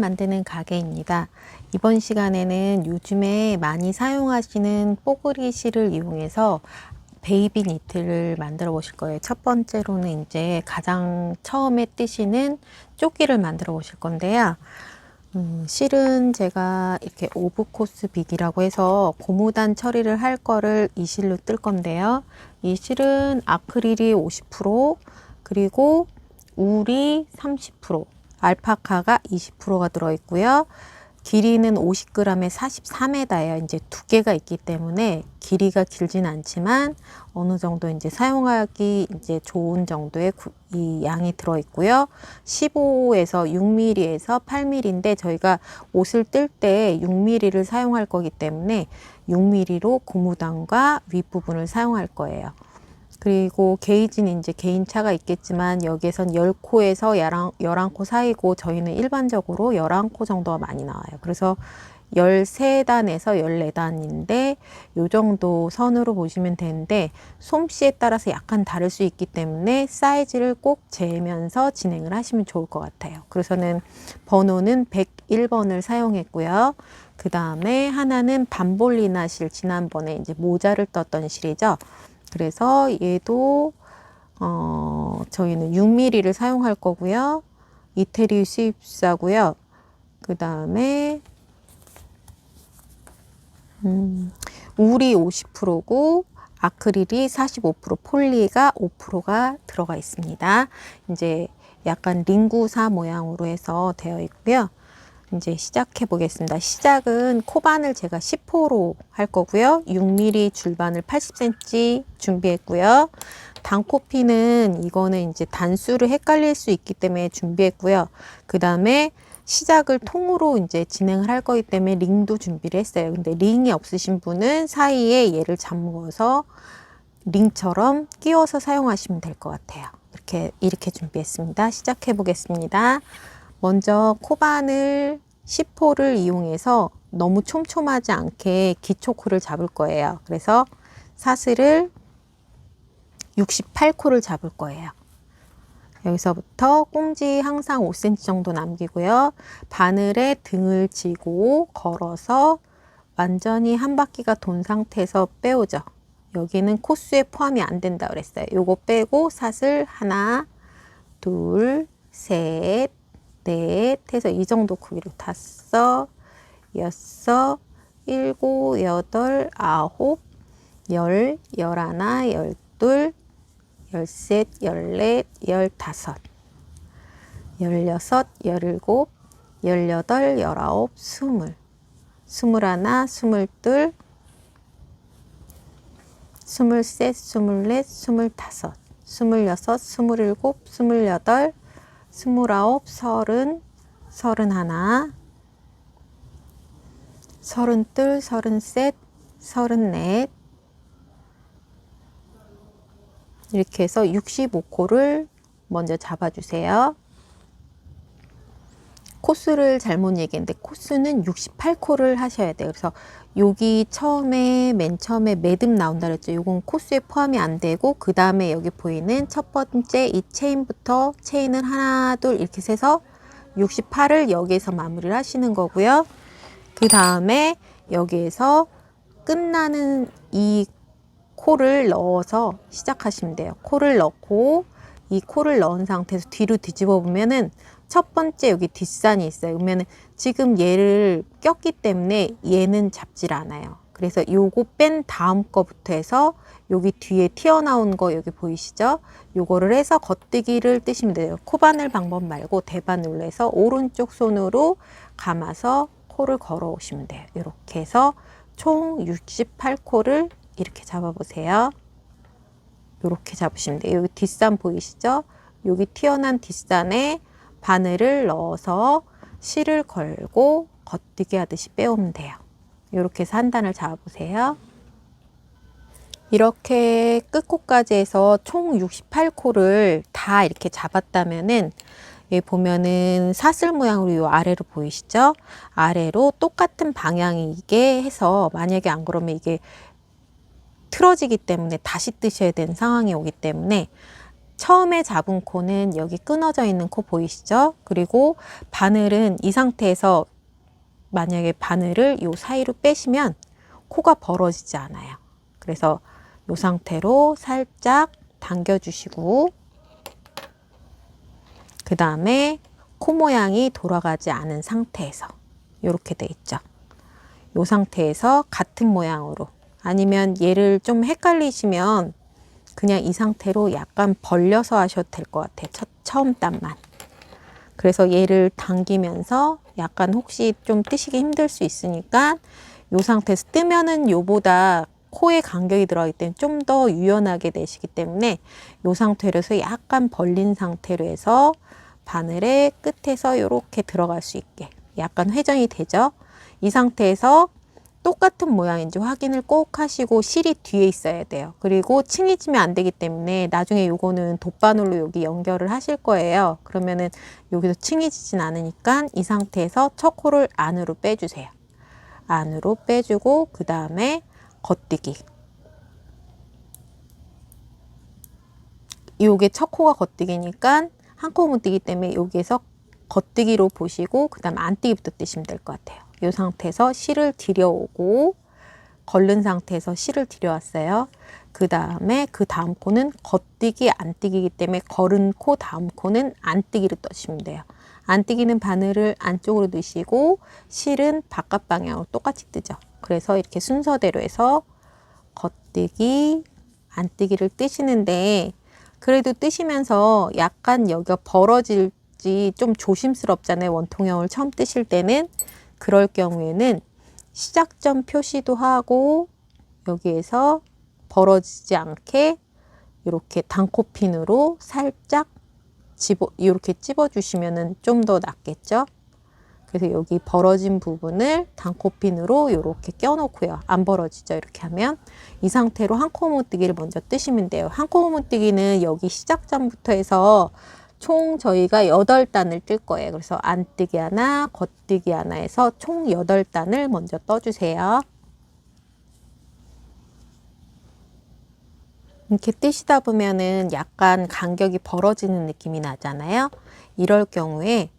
만드는 가게입니다. 이번 시간에는 요즘에 많이 사용하시는 뽀글이 실을 이용해서 베이비 니트를 만들어 보실 거예요. 첫 번째로는 이제 가장 처음에 뜨시는 조끼를 만들어 보실 건데요. 실은 제가 이렇게 오브코스 빅이라고 해서 고무단 처리를 할 거를 이 실로 뜰 건데요. 이 실은 아크릴이 50%, 그리고 울이 30%, 알파카가 20%가 들어있고요. 길이는 50g에 43m예요. 이제 두께가 있기 때문에 길이가 길진 않지만 어느 정도 이제 사용하기 이제 좋은 정도의 이 양이 들어 있고요. 15에서 6mm에서 8mm인데 저희가 옷을 뜰 때 6mm를 사용할 거기 때문에 6mm로 고무단과 윗부분을 사용할 거예요. 그리고 게이지는 이제 개인차가 있겠지만 여기에선 10코에서 11코 사이고 저희는 일반적으로 11코 정도가 많이 나와요. 그래서 13단에서 14단인데 요 정도 선으로 보시면 되는데 솜씨에 따라서 약간 다를 수 있기 때문에 사이즈를 꼭 재면서 진행을 하시면 좋을 것 같아요. 그래서는 번호는 101번을 사용했고요. 그 다음에 하나는 밤볼리나 실, 지난번에 이제 모자를 떴던 실이죠. 그래서 얘도 저희는 6mm를 사용할 거고요. 이태리 수입사고요. 그 다음에 울이 50%고 아크릴이 45%, 폴리가 5%가 들어가 있습니다. 이제 약간 링구사 모양으로 해서 되어 있고요. 이제 시작해 보겠습니다. 시작은 코반을 제가 10호로 할 거고요. 6mm 줄반을 80cm 준비했고요. 단코피는 이거는 이제 단수를 헷갈릴 수 있기 때문에 준비했고요. 그 다음에 시작을 통으로 이제 진행을 할 거기 때문에 링도 준비를 했어요. 근데 링이 없으신 분은 사이에 얘를 잠궈서 링처럼 끼워서 사용하시면 될 것 같아요. 이렇게 준비했습니다. 시작해 보겠습니다. 먼저 코반을 10호를 이용해서 너무 촘촘하지 않게 기초코를 잡을 거예요. 그래서 사슬을 68코를 잡을 거예요. 여기서부터 꽁지 항상 5cm 정도 남기고요. 바늘에 등을 지고 걸어서 완전히 한 바퀴가 돈 상태에서 빼오죠. 여기는 코수에 포함이 안 된다 그랬어요. 요거 빼고 사슬 하나, 둘, 셋, 넷 해서 이 정도 크기로 5, 6, 7, 8, 9, 10, 11, 12, 13, 14, 15, 16, 17, 18, 19, 20, 21, 22, 23, 24, 25, 26, 27, 28, 29, 30, 31, 32, 33, 34 이렇게 해서 65코를 먼저 잡아주세요. 코수를 잘못 얘기했는데 코수는 68코를 하셔야 돼요. 그래서 여기 맨 처음에 매듭 나온다 그랬죠. 요건 코수에 포함이 안 되고 그 다음에 여기 보이는 첫 번째 이 체인부터 체인을 하나 둘 이렇게 세서 68을 여기에서 마무리를 하시는 거고요. 그 다음에 여기에서 끝나는 이 코를 넣어서 시작하시면 돼요. 코를 넣고 이 코를 넣은 상태에서 뒤로 뒤집어 보면은 첫 번째 여기 뒷산이 있어요. 그러면 지금 얘를 꼈기 때문에 얘는 잡질 않아요. 그래서 요거 뺀 다음 거부터 해서 여기 뒤에 튀어나온 거 여기 보이시죠? 요거를 해서 겉뜨기를 뜨시면 돼요. 코바늘 방법 말고 대바늘로 해서 오른쪽 손으로 감아서 코를 걸어 오시면 돼요. 이렇게 해서 총 68코를 이렇게 잡아보세요. 이렇게 잡으시면 돼요. 여기 뒷산 보이시죠? 여기 튀어난 뒷산에 바늘을 넣어서 실을 걸고 겉뜨기 하듯이 빼오면 돼요. 이렇게 해서 한 단을 잡아보세요. 이렇게 끝코까지 해서 총 68코를 다 이렇게 잡았다면은 여기 보면은 사슬 모양으로 요 아래로 보이시죠? 아래로 똑같은 방향이게 해서 만약에 안 그러면 이게 틀어지기 때문에 다시 뜨셔야 되는 상황이 오기 때문에 처음에 잡은 코는 여기 끊어져 있는 코 보이시죠? 그리고 바늘은 이 상태에서 만약에 바늘을 요 사이로 빼시면 코가 벌어지지 않아요. 그래서 이 상태로 살짝 당겨주시고, 그 다음에 코 모양이 돌아가지 않은 상태에서 이렇게 돼 있죠. 이 상태에서 같은 모양으로, 아니면 얘를 좀 헷갈리시면 그냥 이 상태로 약간 벌려서 하셔도 될 것 같아요. 처음 단만. 그래서 얘를 당기면서 약간 혹시 좀 뜨시기 힘들 수 있으니까 이 상태에서 뜨면은 요보다 코에 간격이 들어가기 때문에 좀 더 유연하게 내시기 때문에 이 상태로 해서 약간 벌린 상태로 해서 바늘의 끝에서 이렇게 들어갈 수 있게 약간 회전이 되죠. 이 상태에서 똑같은 모양인지 확인을 꼭 하시고 실이 뒤에 있어야 돼요. 그리고 칭해지면 안 되기 때문에 나중에 요거는 돗바늘로 여기 연결을 하실 거예요. 그러면은 여기서 칭해지진 않으니까 이 상태에서 첫 코를 안으로 빼주세요. 안으로 빼주고 그 다음에 겉뜨기. 요게 첫 코가 겉뜨기니까 한 코 문뜨기 때문에 여기에서 겉뜨기로 보시고 그 다음 안뜨기부터 뜨시면 될 것 같아요. 이 상태에서 실을 들여오고 걸른 상태에서 실을 들여왔어요. 그 다음에 그 다음 코는 겉뜨기 안뜨기이기 때문에 걸은 코 다음 코는 안뜨기로 떠시면 돼요. 안뜨기는 바늘을 안쪽으로 넣으시고 실은 바깥 방향으로 똑같이 뜨죠. 그래서 이렇게 순서대로 해서 겉뜨기 안뜨기를 뜨시는데, 그래도 뜨시면서 약간 여기가 벌어질지 좀 조심스럽잖아요. 원통형을 처음 뜨실 때는. 그럴 경우에는 시작점 표시도 하고 여기에서 벌어지지 않게 이렇게 단코핀으로 살짝 이렇게 찝어주시면 좀 더 낫겠죠. 그래서 여기 벌어진 부분을 단코핀으로 이렇게 껴놓고요. 안 벌어지죠. 이렇게 하면 이 상태로 한 코 문뜨기를 먼저 뜨시면 돼요. 한 코 문뜨기는 여기 시작점부터 해서 총 저희가 8단을 뜰 거예요. 그래서 안뜨기 하나, 겉뜨기 하나 해서 총 8단을 먼저 떠주세요. 이렇게 뜨시다 보면은 약간 간격이 벌어지는 느낌이 나잖아요. 이럴 경우에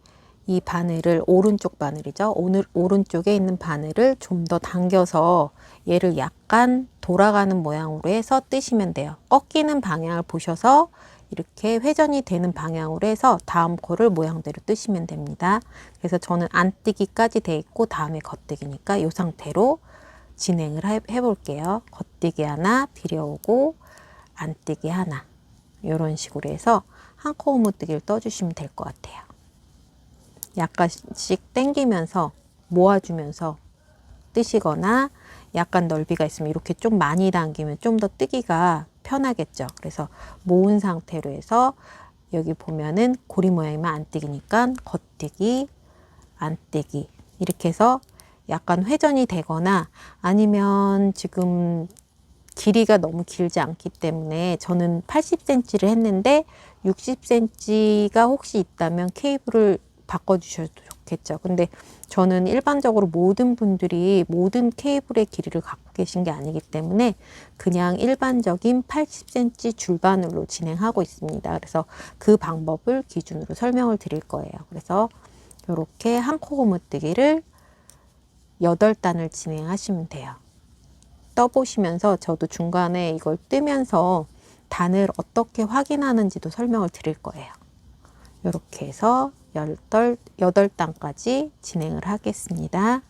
이 바늘을, 오른쪽 바늘이죠. 오른쪽에 있는 바늘을 좀 더 당겨서 얘를 약간 돌아가는 모양으로 해서 뜨시면 돼요. 꺾이는 방향을 보셔서 이렇게 회전이 되는 방향으로 해서 다음 코를 모양대로 뜨시면 됩니다. 그래서 저는 안뜨기까지 돼 있고 다음에 겉뜨기니까 이 상태로 진행을 해볼게요. 겉뜨기 하나 들여오고 안뜨기 하나, 이런 식으로 해서 한 코 문뜨기를 떠주시면 될 것 같아요. 약간씩 당기면서 모아주면서 뜨시거나, 약간 넓이가 있으면 이렇게 좀 많이 당기면 좀 더 뜨기가 편하겠죠. 그래서 모은 상태로 해서 여기 보면은 고리 모양이면 안뜨기니까 겉뜨기, 안뜨기 이렇게 해서 약간 회전이 되거나, 아니면 지금 길이가 너무 길지 않기 때문에 저는 80cm를 했는데 60cm가 혹시 있다면 케이블을 바꿔주셔도 좋겠죠. 근데 저는 일반적으로 모든 분들이 모든 케이블의 길이를 갖고 계신 게 아니기 때문에 그냥 일반적인 80cm 줄바늘로 진행하고 있습니다. 그래서 그 방법을 기준으로 설명을 드릴 거예요. 그래서 이렇게 한 코 고무뜨기를 8단을 진행하시면 돼요. 떠보시면서 저도 중간에 이걸 뜨면서 단을 어떻게 확인하는지도 설명을 드릴 거예요. 이렇게 해서 8단까지 진행을 하겠습니다.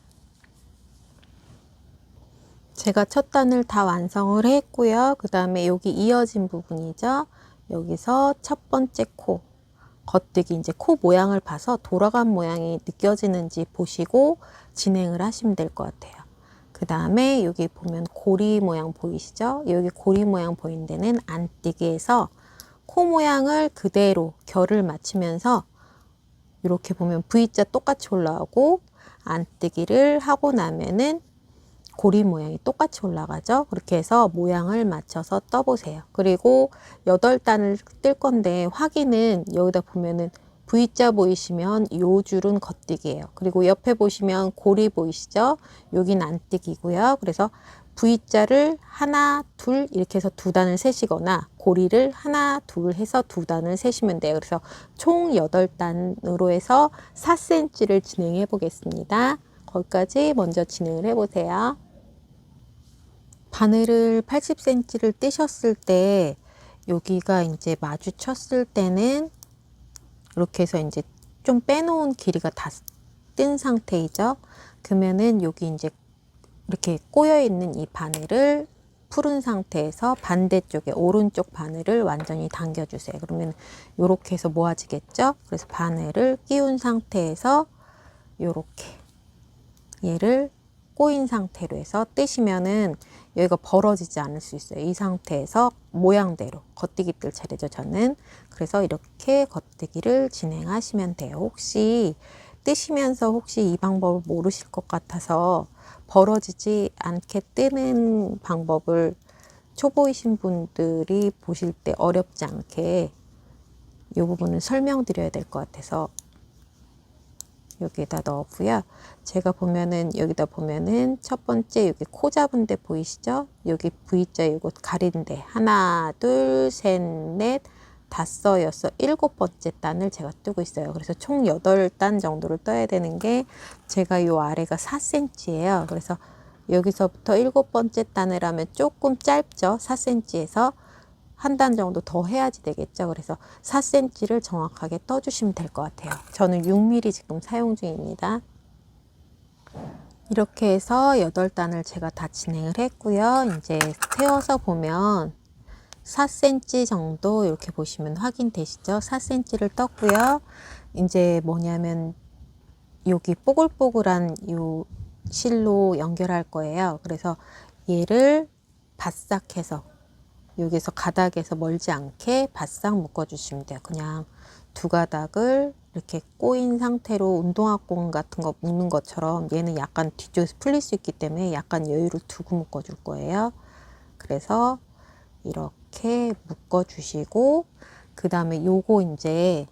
제가 첫 단을 다 완성을 했고요. 그 다음에 여기 이어진 부분이죠. 여기서 첫 번째 코, 겉뜨기, 이제 코 모양을 봐서 돌아간 모양이 느껴지는지 보시고 진행을 하시면 될 것 같아요. 그 다음에 여기 보면 고리 모양 보이시죠? 여기 고리 모양 보이는 데는 안뜨기에서 코 모양을 그대로 결을 맞추면서 이렇게 보면 V자 똑같이 올라오고, 안뜨기를 하고 나면은 고리 모양이 똑같이 올라가죠. 그렇게 해서 모양을 맞춰서 떠보세요. 그리고 8단을 뜰 건데 확인은 여기다 보면은 V자 보이시면 요 줄은 겉뜨기예요. 그리고 옆에 보시면 고리 보이시죠? 여긴 안뜨기고요. 그래서 V자를 하나, 둘 이렇게 해서 두 단을 세시거나 고리를 하나, 둘 해서 두 단을 세시면 돼요. 그래서 총 8단으로 해서 4cm를 진행해 보겠습니다. 거기까지 먼저 진행을 해 보세요. 바늘을 80cm를 떼셨을 때 여기가 이제 마주쳤을 때는 이렇게 해서 이제 좀 빼놓은 길이가 다 뜬 상태이죠. 그러면은 여기 이제 이렇게 꼬여 있는 이 바늘을 풀은 상태에서 반대쪽에 오른쪽 바늘을 완전히 당겨 주세요. 그러면 이렇게 해서 모아지겠죠. 그래서 바늘을 끼운 상태에서 이렇게 얘를 꼬인 상태로 해서 뜨시면은 여기가 벌어지지 않을 수 있어요. 이 상태에서 모양대로 겉뜨기 뜰 차례죠, 저는. 그래서 이렇게 겉뜨기를 진행하시면 돼요. 혹시 뜨시면서 혹시 이 방법을 모르실 것 같아서 벌어지지 않게 뜨는 방법을 초보이신 분들이 보실 때 어렵지 않게 이 부분을 설명드려야 될 것 같아서 여기에다 넣었고요. 제가 보면은 여기다 보면은 첫 번째 여기 코 잡은 데 보이시죠? 여기 V자 이거 가린데 하나, 둘, 셋, 넷, 다섯, 여섯, 7번째 단을 제가 뜨고 있어요. 그래서 총 8단 정도를 떠야 되는 게 제가 요 아래가 4cm예요. 그래서 여기서부터 7번째 단을 하면 조금 짧죠. 4cm에서 한 단 정도 더 해야지 되겠죠. 그래서 4cm를 정확하게 떠주시면 될 것 같아요. 저는 6mm 지금 사용 중입니다. 이렇게 해서 8단을 제가 다 진행을 했고요. 이제 세워서 보면 4cm 정도 이렇게 보시면 확인되시죠? 4cm를 떴고요. 이제 뭐냐면 여기 뽀글뽀글한 요 실로 연결할 거예요. 그래서 얘를 바싹해서 여기서 가닥에서 멀지 않게 바싹 묶어 주시면 돼요. 그냥 두 가닥을 이렇게 꼬인 상태로 운동화공 같은 거 묶는 것처럼 얘는 약간 뒤쪽에서 풀릴 수 있기 때문에 약간 여유를 두고 묶어 줄 거예요. 그래서 이렇게 묶어 주시고 그 다음에 요거 이제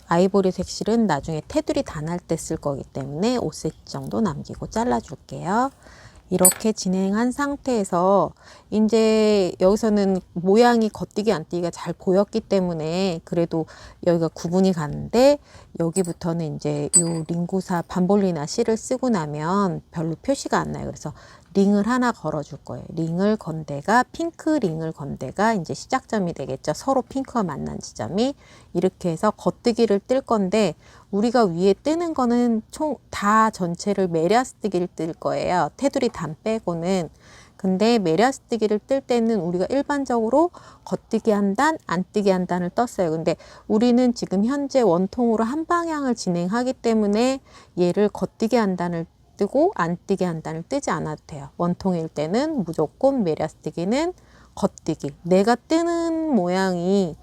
아이보리색 실은 나중에 테두리 단할 때 쓸 거기 때문에 5cm 정도 남기고 잘라 줄게요. 이렇게 진행한 상태에서 이제 여기서는 모양이 겉뜨기 안뜨기가 잘 보였기 때문에 그래도 여기가 구분이 가는데 여기부터는 이제 요 링구사 반볼리나 실을 쓰고 나면 별로 표시가 안 나요. 그래서 링을 하나 걸어 줄 거예요. 링을 건 데가 핑크 링을 건 데가 이제 시작점이 되겠죠. 서로 핑크가 만난 지점이. 이렇게 해서 겉뜨기를 뜰 건데 우리가 위에 뜨는 거는 총 다 전체를 메리아스뜨기를 뜰 거예요. 테두리 단 빼고는. 근데 메리아스뜨기를 뜰 때는 우리가 일반적으로 겉뜨기 한 단, 안뜨기 한 단을 떴어요. 근데 우리는 지금 현재 원통으로 한 방향을 진행하기 때문에 얘를 겉뜨기 한 단을 뜨고 안뜨기 한 단을 뜨지 않아도 돼요. 원통일 때는 무조건 메리아스뜨기는 겉뜨기. 내가 뜨는 모양이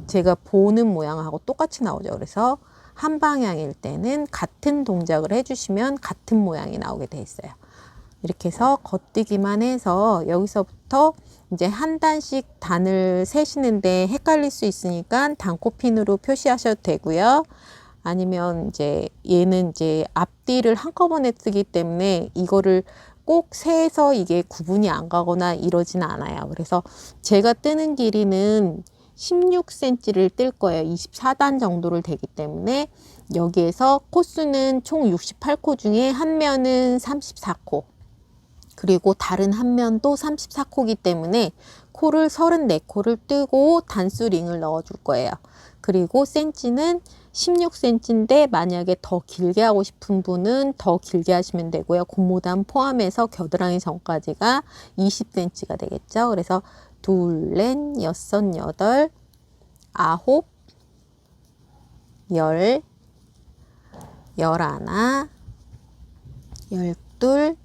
제가 보는 모양하고 똑같이 나오죠. 그래서 한 방향일 때는 같은 동작을 해주시면 같은 모양이 나오게 돼 있어요. 이렇게 해서 겉뜨기만 해서 여기서부터 이제 한 단씩 단을 세시는데 헷갈릴 수 있으니까 단코핀으로 표시하셔도 되고요. 아니면 이제 얘는 이제 앞뒤를 한꺼번에 뜨기 때문에 이거를 꼭 세서 이게 구분이 안 가거나 이러진 않아요. 그래서 제가 뜨는 길이는 16cm를 뜰 거예요. 24단 정도를 되기 때문에 여기에서 코수는 총 68코 중에 한 면은 34코 그리고 다른 한 면도 34코이기 때문에 코를 34코를 뜨고 단수 링을 넣어 줄 거예요. 그리고 센치는 16cm인데 만약에 더 길게 하고 싶은 분은 더 길게 하시면 되고요. 고무단 포함해서 겨드랑이 전까지가 20cm가 되겠죠. 그래서 둘, 넷, 여섯, 여덟, 아홉, 열, 열하나, 열둘,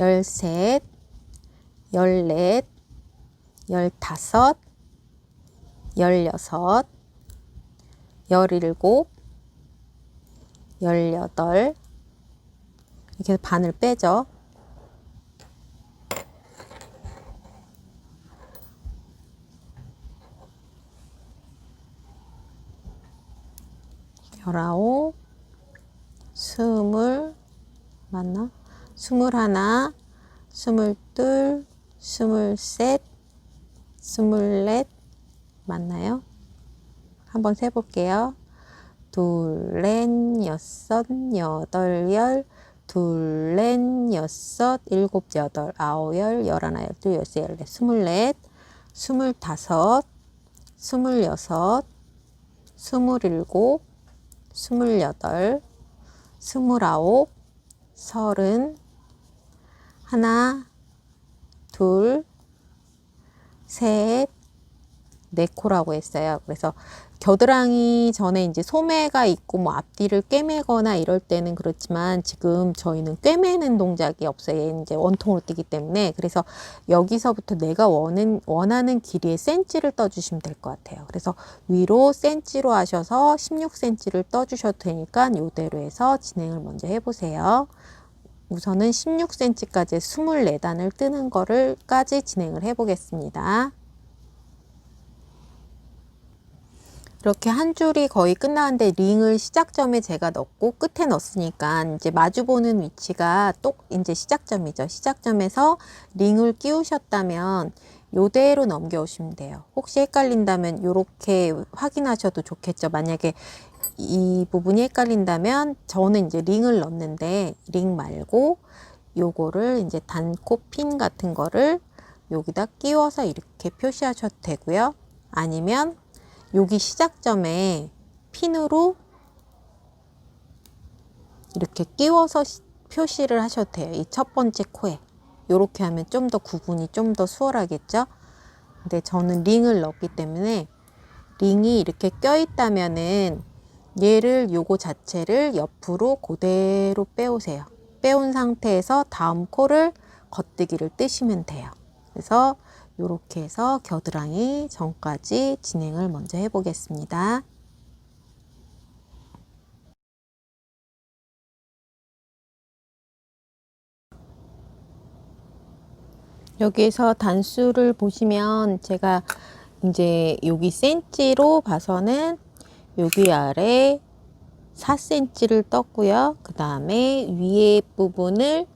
열셋, 열넷, 열다섯, 열여섯, 열일곱, 열여덟 이렇게 반을 빼죠. 열아홉, 스물, 맞나? 21, 스물둘, 스물셋, 스물넷 맞나요? 한번 세볼게요. 둘, 넷, 여섯, 여덟, 열, 둘, 넷, 여섯, 일곱, 여덟, 아홉, 열, 열하나, 열둘, 열세, 열넷, 스물넷, 스물다섯, 스물여섯, 스물일곱, 스물여덟, 스물아홉, 서른, 하나, 둘, 셋, 네 코라고 했어요. 그래서 겨드랑이 전에 이제 소매가 있고 뭐 앞뒤를 꿰매거나 이럴 때는 그렇지만 지금 저희는 꿰매는 동작이 없어요. 이제 원통으로 뜨기 때문에. 그래서 여기서부터 내가 원하는 길이의 센치를 떠주시면 될 것 같아요. 그래서 위로 센치로 하셔서 16cm를 떠주셔도 되니까 이대로 해서 진행을 먼저 해보세요. 우선은 16cm까지 24단을 뜨는 거를까지 진행을 해보겠습니다. 이렇게 한 줄이 거의 끝나는데 링을 시작점에 제가 넣고 끝에 넣었으니까 이제 마주보는 위치가 이제 시작점이죠. 시작점에서 링을 끼우셨다면 요대로 넘겨오시면 돼요. 혹시 헷갈린다면 이렇게 확인하셔도 좋겠죠. 만약에 이 부분이 헷갈린다면 저는 이제 링을 넣는데 링 말고 요거를 이제 단코 핀 같은 거를 여기다 끼워서 이렇게 표시하셔도 되고요. 아니면 여기 시작점에 핀으로 이렇게 끼워서 표시를 하셔도 돼요. 이 첫 번째 코에. 이렇게 하면 좀 더 구분이 좀 더 수월하겠죠? 근데 저는 링을 넣었기 때문에 링이 이렇게 껴 있다면은 얘를 요거 자체를 옆으로 그대로 빼오세요. 빼온 상태에서 다음 코를 겉뜨기를 뜨시면 돼요. 그래서 이렇게 해서 겨드랑이 전까지 진행을 먼저 해보겠습니다. 여기에서 단수를 보시면 제가 이제 여기 센치로 봐서는 여기 아래 4cm를 떴고요. 그 다음에 위에 부분을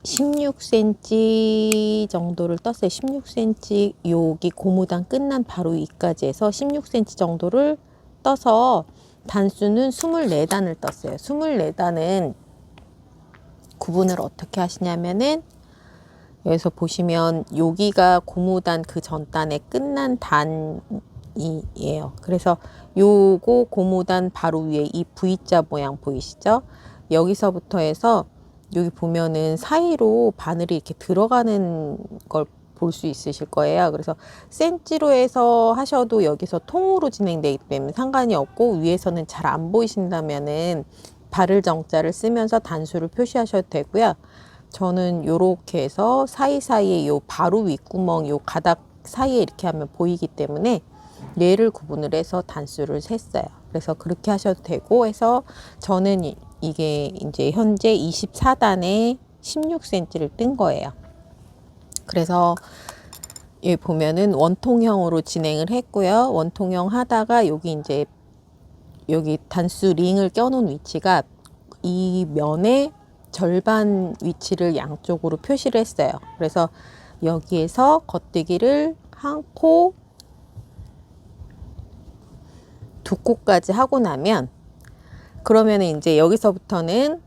16cm 정도를 떴어요. 16cm 여기 고무단 끝난 바로 위까지 해서 16cm 정도를 떠서 단수는 24단을 떴어요. 24단은 구분을 어떻게 하시냐면은 여기서 보시면 여기가 고무단 그 전단에 끝난 단이에요. 그래서 요거 고무단 바로 위에 이 V자 모양 보이시죠? 여기서부터 해서 여기 보면은 사이로 바늘이 이렇게 들어가는 걸 볼 수 있으실 거예요. 그래서 센치로 해서 하셔도 여기서 통으로 진행되기 때문에 상관이 없고 위에서는 잘 안 보이신다면은 바를 정자를 쓰면서 단수를 표시하셔도 되고요. 저는 요렇게 해서 사이사이에 요 바로 윗구멍 요 가닥 사이에 이렇게 하면 보이기 때문에 얘를 구분을 해서 단수를 셌어요. 그래서 그렇게 하셔도 되고 해서 저는 이게 이제 현재 24단에 16cm를 뜬 거예요. 그래서 여기 보면은 원통형으로 진행을 했고요. 원통형 하다가 여기 이제 여기 단수 링을 껴놓은 위치가 이 면의 절반 위치를 양쪽으로 표시를 했어요. 그래서 여기에서 겉뜨기를 한 코, 두 코까지 하고 나면 그러면 이제 여기서부터는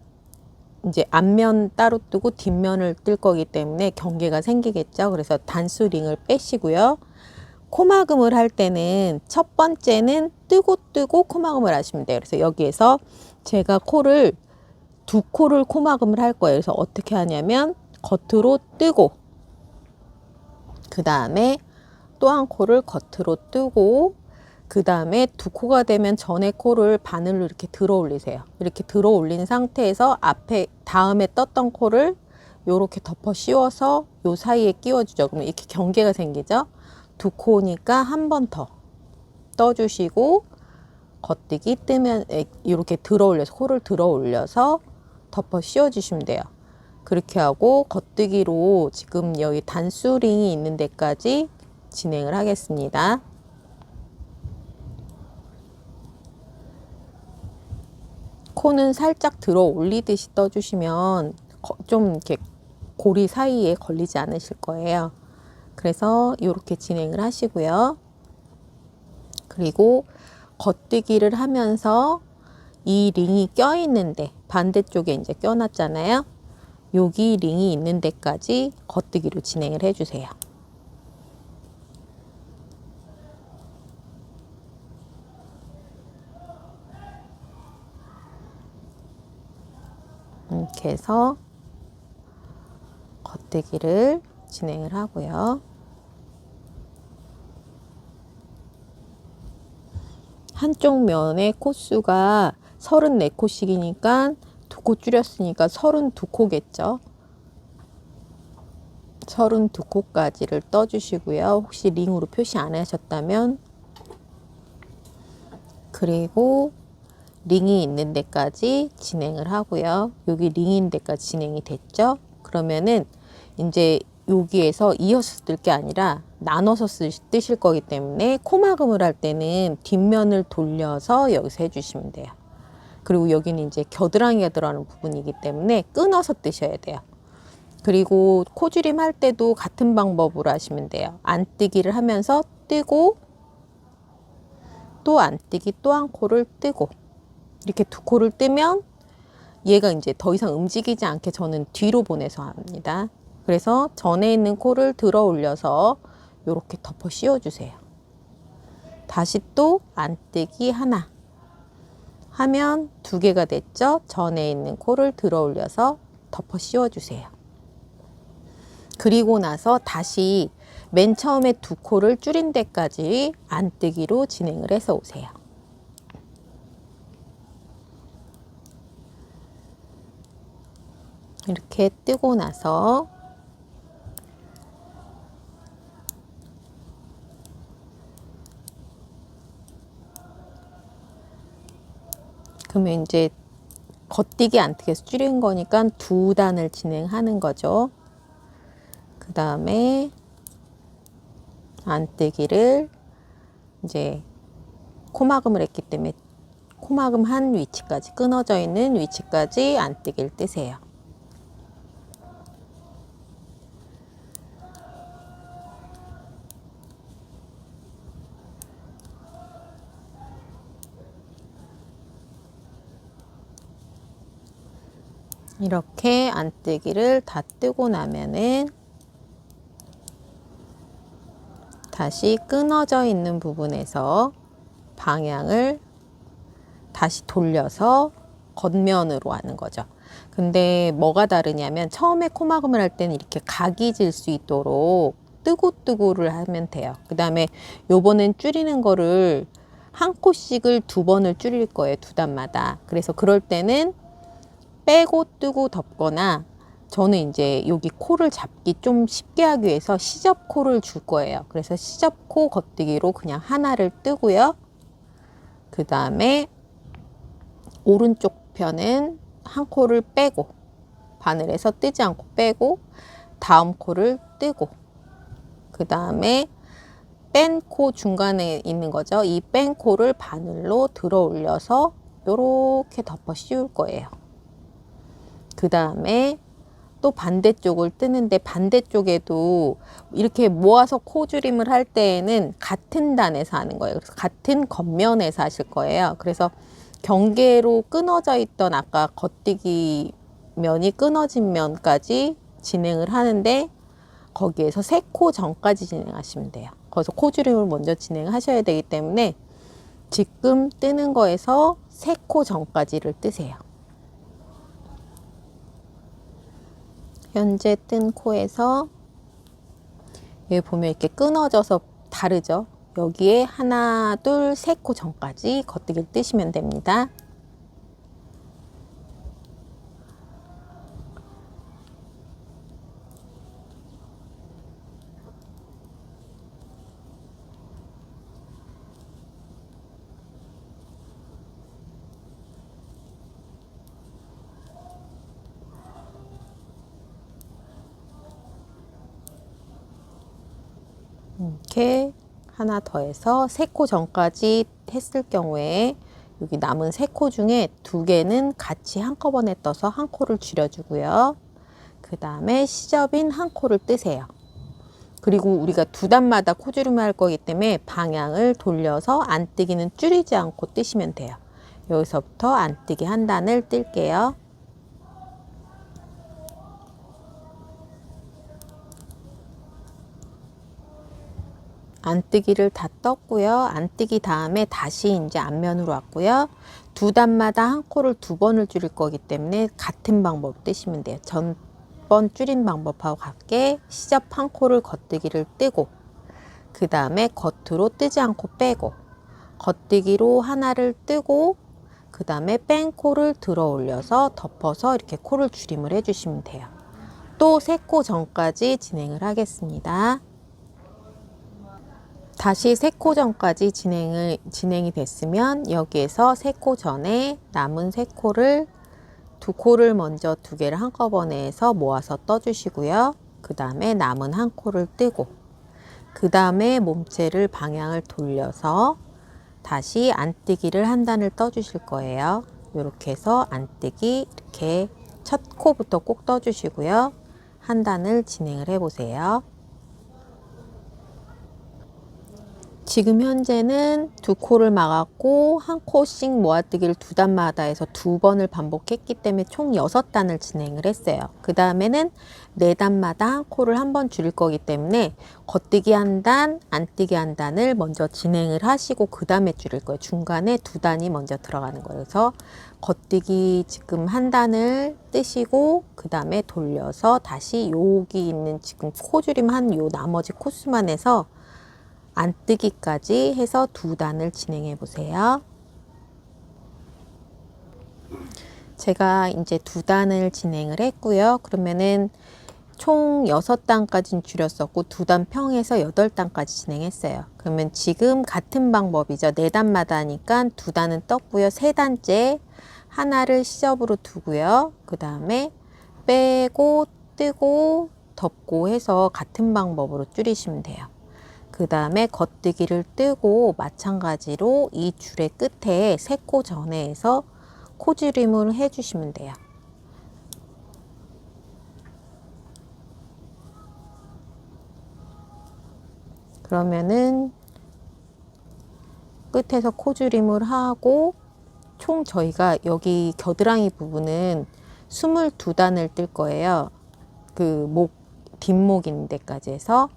이제 앞면 따로 뜨고 뒷면을 뜰 거기 때문에 경계가 생기겠죠. 그래서 단수 링을 빼시고요. 코막음을 할 때는 첫 번째는 뜨고 코막음을 하시면 돼요. 그래서 여기에서 제가 코를 두 코를 코막음을 할 거예요. 그래서 어떻게 하냐면 겉으로 뜨고 그 다음에 또 한 코를 겉으로 뜨고 그 다음에 두 코가 되면 전에 코를 바늘로 이렇게 들어 올리세요. 이렇게 들어 올린 상태에서 앞에 다음에 떴던 코를 요렇게 덮어 씌워서 요 사이에 끼워주죠. 그러면 이렇게 경계가 생기죠. 두 코니까 한 번 더 떠주시고 겉뜨기 뜨면 이렇게 들어 올려서 코를 들어 올려서 덮어 씌워주시면 돼요. 그렇게 하고 겉뜨기로 지금 여기 단수링이 있는 데까지 진행을 하겠습니다. 코는 살짝 들어 올리듯이 떠주시면 좀 이렇게 고리 사이에 걸리지 않으실 거예요. 그래서 이렇게 진행을 하시고요. 그리고 겉뜨기를 하면서 이 링이 껴 있는데, 반대쪽에 이제 껴놨잖아요. 여기 링이 있는 데까지 겉뜨기로 진행을 해주세요. 이렇게 해서 겉뜨기를 진행을 하고요. 한쪽 면의 코수가 34코씩이니까 2코 줄였으니까 32코겠죠. 32코까지를 떠주시고요. 혹시 링으로 표시 안 하셨다면. 그리고 링이 있는 데까지 진행을 하고요. 여기 링이 있는 데까지 진행이 됐죠. 그러면은 이제 여기에서 이어서 뜰 게 아니라 나눠서 뜨실 거기 때문에 코막음을 할 때는 뒷면을 돌려서 여기서 해주시면 돼요. 그리고 여기는 이제 겨드랑이가 들어가는 부분이기 때문에 끊어서 뜨셔야 돼요. 그리고 코줄임 할 때도 같은 방법으로 하시면 돼요. 안뜨기를 하면서 뜨고, 또 안뜨기 또 한 코를 뜨고, 이렇게 2코를 뜨면 얘가 이제 더 이상 움직이지 않게 저는 뒤로 보내서 합니다. 그래서 전에 있는 코를 들어 올려서 이렇게 덮어 씌워주세요. 다시 또 안뜨기 하나 하면 2개가 됐죠. 전에 있는 코를 들어 올려서 덮어 씌워주세요. 그리고 나서 다시 맨 처음에 2코를 줄인 데까지 안뜨기로 진행을 해서 오세요. 이렇게 뜨고 나서 그러면 이제 겉뜨기 안뜨기에서 줄인 거니까 2단을 진행하는 거죠. 그 다음에 안뜨기를 이제 코막음을 했기 때문에 코막음 한 위치까지, 끊어져 있는 위치까지 안뜨기를 뜨세요. 이렇게 안뜨기를 다 뜨고 나면은 다시 끊어져 있는 부분에서 방향을 다시 돌려서 겉면으로 하는 거죠. 근데 뭐가 다르냐면 처음에 코막음을 할 때는 이렇게 각이 질 수 있도록 뜨고뜨고를 하면 돼요. 그 다음에 요번엔 줄이는 거를 한 코씩을 2번을 줄일 거예요. 2단마다. 그래서 그럴 때는 빼고 뜨고 덮거나, 저는 이제 여기 코를 잡기 좀 쉽게 하기 위해서 시접코를 줄 거예요. 그래서 시접코 겉뜨기로 그냥 하나를 뜨고요. 그 다음에 오른쪽 편은 한 코를 빼고, 바늘에서 뜨지 않고 빼고, 다음 코를 뜨고, 그 다음에 뺀 코 중간에 있는 거죠. 이 뺀 코를 바늘로 들어 올려서 이렇게 덮어 씌울 거예요. 그 다음에 또 반대쪽을 뜨는데, 반대쪽에도 이렇게 모아서 코줄임을 할 때에는 같은 단에서 하는 거예요. 그래서 같은 겉면에서 하실 거예요. 그래서 경계로 끊어져 있던 아까 겉뜨기 면이 끊어진 면까지 진행을 하는데, 거기에서 3코 전까지 진행하시면 돼요. 거기서 코줄임을 먼저 진행하셔야 되기 때문에 지금 뜨는 거에서 3코 전까지를 뜨세요. 현재 뜬 코에서 여기 보면 이렇게 끊어져서 다르죠. 여기에 하나, 둘, 3코 전까지 겉뜨기를 뜨시면 됩니다. 이렇게 하나 더 해서 3코 전까지 했을 경우에 여기 남은 3코 중에 2개는 같이 한꺼번에 떠서 한 코를 줄여주고요. 그 그 다음에 시접인 한 코를 뜨세요. 그리고 우리가 두 단마다 코주림을 할 거기 때문에 방향을 돌려서 안뜨기는 줄이지 않고 뜨시면 돼요. 여기서부터 안뜨기 한 단을 뜰게요. 안뜨기를 다 떴고요. 안뜨기 다음에 다시 이제 앞면으로 왔고요. 두 단마다 한 코를 두 번을 줄일 거기 때문에 같은 방법 뜨시면 돼요. 전번 줄인 방법하고 같게 시접 한 코를 겉뜨기를 뜨고, 그 다음에 겉으로 뜨지 않고 빼고, 겉뜨기로 하나를 뜨고, 그 다음에 뺀 코를 들어 올려서 덮어서 이렇게 코를 줄임을 해주시면 돼요. 또 세 코 전까지 진행을 하겠습니다. 다시 세 코 전까지 진행이 됐으면 여기에서 세 코 전에 남은 세 코를 두 코를 먼저 두 개를 한꺼번에 해서 모아서 떠주시고요. 그 다음에 남은 한 코를 뜨고, 그 다음에 몸체를 방향을 돌려서 다시 안뜨기를 한 단을 떠주실 거예요. 이렇게 해서 안뜨기 이렇게 첫 코부터 꼭 떠주시고요. 한 단을 진행을 해 보세요. 지금 현재는 두 코를 막았고 한 코씩 모아뜨기를 두 단마다 해서 두 번을 반복했기 때문에 총 6단을 진행을 했어요. 그 다음에는 4단마다 한 코를 한 번 줄일 거기 때문에 겉뜨기 한 단, 안뜨기 한 단을 먼저 진행을 하시고 그 다음에 줄일 거예요. 중간에 두 단이 먼저 들어가는 거예요. 그래서 겉뜨기 지금 한 단을 뜨시고 그 다음에 돌려서 다시 여기 있는 지금 코줄임 한 요 나머지 코수만 해서 안뜨기까지 해서 두 단을 진행해 보세요. 제가 이제 두 단을 진행을 했고요. 그러면은 총 6단까지는 줄였었고 두 단 평해서 8단까지 진행했어요. 그러면 지금 같은 방법이죠. 4단마다 하니까 두 단은 떴고요. 3단째 하나를 시접으로 두고요. 그 다음에 빼고 뜨고 덮고 해서 같은 방법으로 줄이시면 돼요. 그 다음에 겉뜨기를 뜨고 마찬가지로 이 줄의 끝에 세 코 전에 해서 코줄임을 해주시면 돼요. 그러면은 끝에서 코줄임을 하고 총 저희가 여기 겨드랑이 부분은 22단을 뜰 거예요. 그 뒷목인 데까지 해서.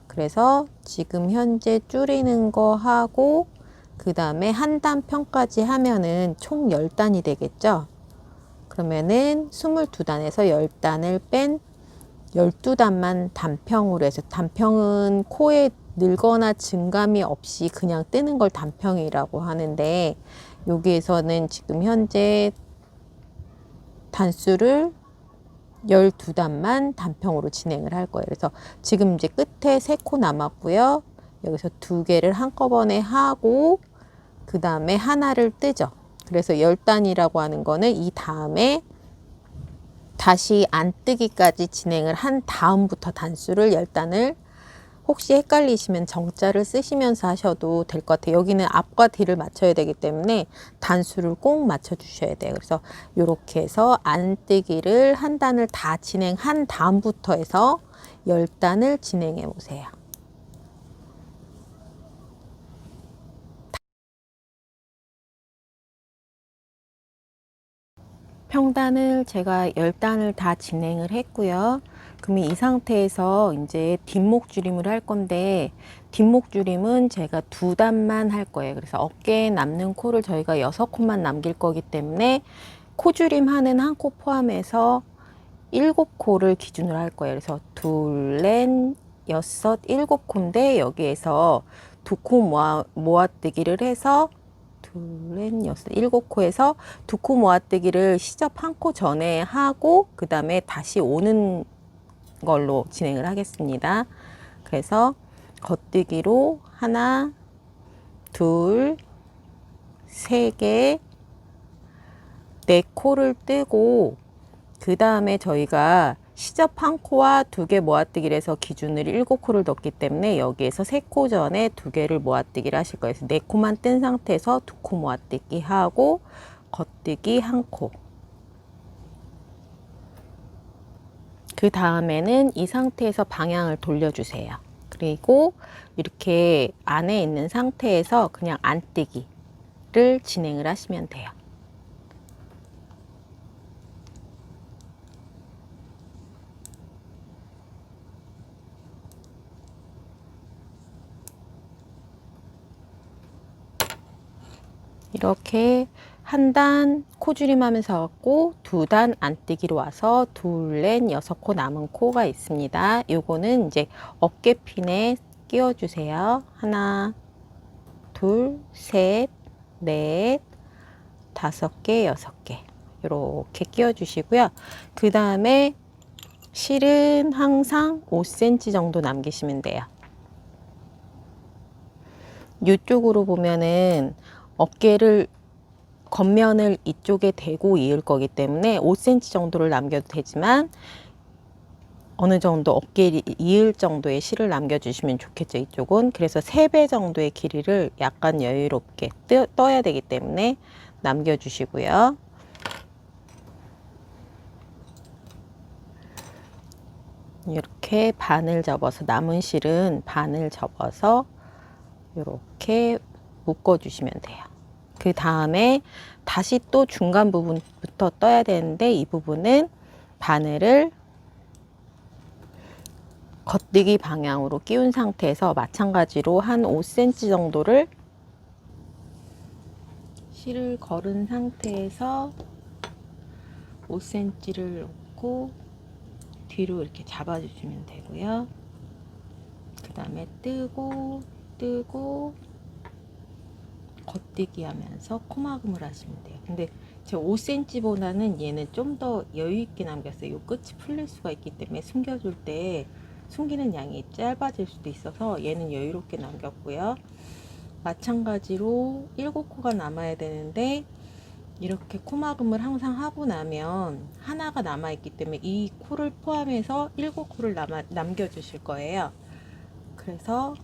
그래서 지금 현재 줄이는 거 하고 그 다음에 한 단 평까지 하면은 총 10단이 되겠죠. 그러면은 22단에서 10단을 뺀 12단만 단평으로 해서, 단평은 코에 늘거나 증감이 없이 그냥 뜨는 걸 단평이라고 하는데, 여기에서는 지금 현재 단수를 12단만 단평으로 진행을 할 거예요. 그래서 지금 이제 끝에 3코 남았고요. 여기서 2개를 한꺼번에 하고 그 다음에 하나를 뜨죠. 그래서 10단이라고 하는 거는 이 다음에 다시 안뜨기까지 진행을 한 다음부터 단수를 10단을, 혹시 헷갈리시면 정자를 쓰시면서 하셔도 될 것 같아요. 여기는 앞과 뒤를 맞춰야 되기 때문에 단수를 꼭 맞춰 주셔야 돼요. 그래서 이렇게 해서 안뜨기를 한 단을 다 진행한 다음부터 해서 10단을 진행해 보세요. 평단을 제가 10단을 다 진행을 했고요. 그러면 이 상태에서 이제 뒷목 줄임을 할 건데, 뒷목 줄임은 제가 2단만 할 거예요. 그래서 어깨에 남는 코를 저희가 6코만 남길 거기 때문에 코 줄임 하는 한 코 포함해서 7코를 기준으로 할 거예요. 그래서 둘, 넷, 여섯, 7코인데 여기에서 2코 모아뜨기를 해서 둘, 넷, 여섯, 7코에서 2코 모아뜨기를 시접 한 코 전에 하고 그 다음에 다시 오는 걸로 진행을 하겠습니다. 그래서 겉뜨기로 하나, 둘, 세 개, 4코를 뜨고 그 다음에 저희가 시접 한 코와 2개 모아뜨기를 해서 기준으로 7코를 넣기 때문에 여기에서 3코 전에 2개를 모아뜨기를 하실 거예요. 그래서 4코만 뜬 상태에서 2코 모아뜨기 하고 겉뜨기 1코, 그 다음에는 이 상태에서 방향을 돌려주세요. 그리고 이렇게 안에 있는 상태에서 그냥 안뜨기를 진행을 하시면 돼요. 이렇게 한 단 코줄임 하면서 왔고, 두 단 안뜨기로 와서 둘, 넷, 여섯 코 남은 코가 있습니다. 요거는 이제 어깨핀에 끼워 주세요. 하나, 둘, 셋, 넷, 다섯 개, 여섯 개. 이렇게 끼워 주시고요. 그 다음에 실은 항상 5cm 정도 남기시면 돼요. 이쪽으로 보면은 어깨를 겉면을 이쪽에 대고 이을 거기 때문에 5cm 정도를 남겨도 되지만 어느 정도 어깨를 이을 정도의 실을 남겨주시면 좋겠죠. 이쪽은. 그래서 3배 정도의 길이를 약간 여유롭게 떠야 되기 때문에 남겨주시고요. 이렇게 반을 접어서 남은 실은 반을 접어서 이렇게 묶어주시면 돼요. 그 다음에 다시 또 중간 부분부터 떠야 되는데 이 부분은 바늘을 겉뜨기 방향으로 끼운 상태에서 마찬가지로 한 5cm 정도를 실을 걸은 상태에서 5cm를 놓고 뒤로 이렇게 잡아주시면 되고요. 그 다음에 뜨고 겉뜨기 하면서 코막음을 하시면 돼요. 근데 제가 5cm보다는 얘는 좀 더 여유 있게 남겼어요. 이 끝이 풀릴 수가 있기 때문에 숨겨줄 때 숨기는 양이 짧아질 수도 있어서 얘는 여유롭게 남겼고요. 마찬가지로 7코가 남아야 되는데 이렇게 코막음을 항상 하고 나면 하나가 남아 있기 때문에 이 코를 포함해서 7코를 남겨 주실 거예요. 그래서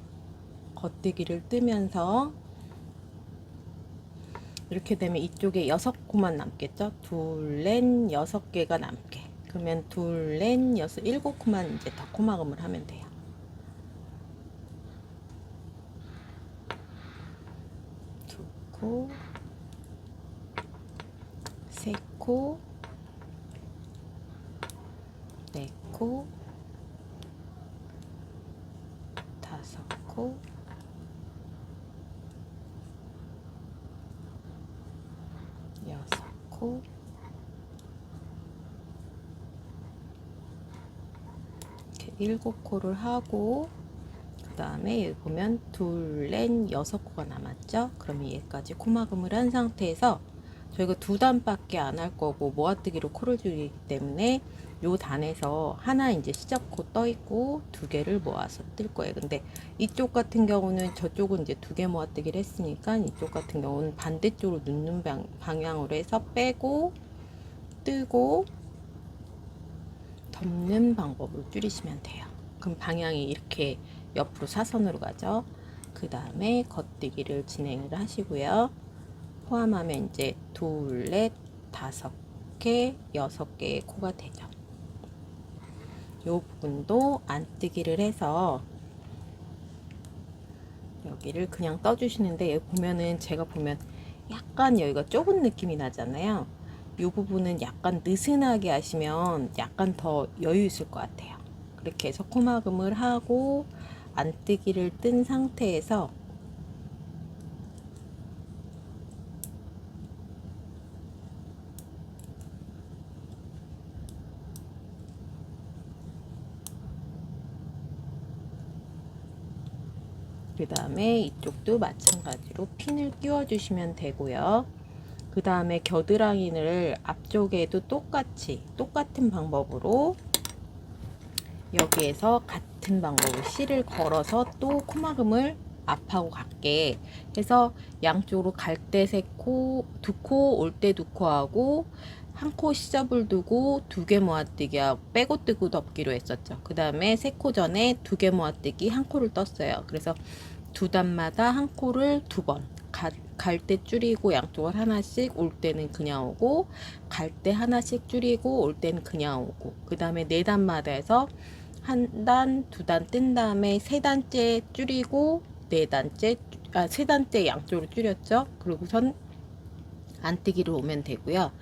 겉뜨기를 뜨면서 이렇게 되면 이쪽에 6코만 남겠죠. 둘, 넷, 6개가 남게. 그러면 둘, 넷, 6, 7코만 이제 더 코막음을 하면 돼요. 두 코, 세 코, 네 코, 다섯 코, 여섯 코, 이렇게 7코를 하고 그 다음에 여기 보면 둘, 넷, 6코가 남았죠. 그럼 얘까지 코막음을 한 상태에서 저희가 2단밖에 안 할 거고 모아뜨기로 코를 줄이기 때문에 요 단에서 하나 이제 시작코 떠 있고 2개를 모아서 뜰 거예요. 근데 이쪽 같은 경우는 저쪽은 이제 2개 모아뜨기를 했으니까 이쪽 같은 경우는 반대쪽으로 눕는 방향으로 해서 빼고 뜨고 덮는 방법으로 줄이시면 돼요. 그럼 방향이 이렇게 옆으로 사선으로 가죠. 그 다음에 겉뜨기를 진행을 하시고요. 포함하면 이제 둘, 넷, 5개, 6개의 코가 되죠. 이 부분도 안뜨기를 해서 여기를 그냥 떠주시는데 여기 보면은 제가 보면 약간 여기가 좁은 느낌이 나잖아요. 이 부분은 약간 느슨하게 하시면 약간 더 여유 있을 것 같아요. 그렇게 해서 코막음을 하고 안뜨기를 뜬 상태에서 그 다음에 이쪽도 마찬가지로 핀을 끼워 주시면 되고요. 그 다음에 겨드랑이를 앞쪽에도 똑같은 방법으로 여기에서 같은 방법으로 실을 걸어서 또 코막음을 앞하고 같게 해서 양쪽으로 갈 때 3코, 2코, 올 때 2코 하고 한 코 시접을 두고 2개 모아뜨기 빼고 뜨고 덮기로 했었죠. 그 다음에 3코 전에 2개 모아뜨기 한 코를 떴어요. 그래서 2단마다 한 코를 2번 갈 때 줄이고 양쪽을 하나씩, 올 때는 그냥 오고, 갈 때 하나씩 줄이고 올 때는 그냥 오고, 그 다음에 4단마다 해서 한 단, 2단 뜬 다음에 3단째 줄이고 4단째, 3단째 양쪽으로 줄였죠. 그리고선 안뜨기로 오면 되고요.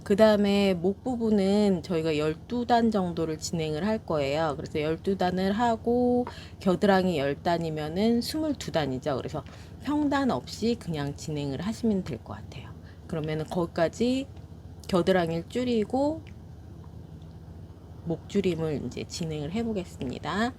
그 다음에 목 부분은 저희가 12단 정도를 진행을 할 거예요. 그래서 12단을 하고 겨드랑이 10단이면은 22단이죠. 그래서 평단 없이 그냥 진행을 하시면 될 것 같아요. 그러면은 거기까지 겨드랑이를 줄이고 목 줄임을 이제 진행을 해 보겠습니다.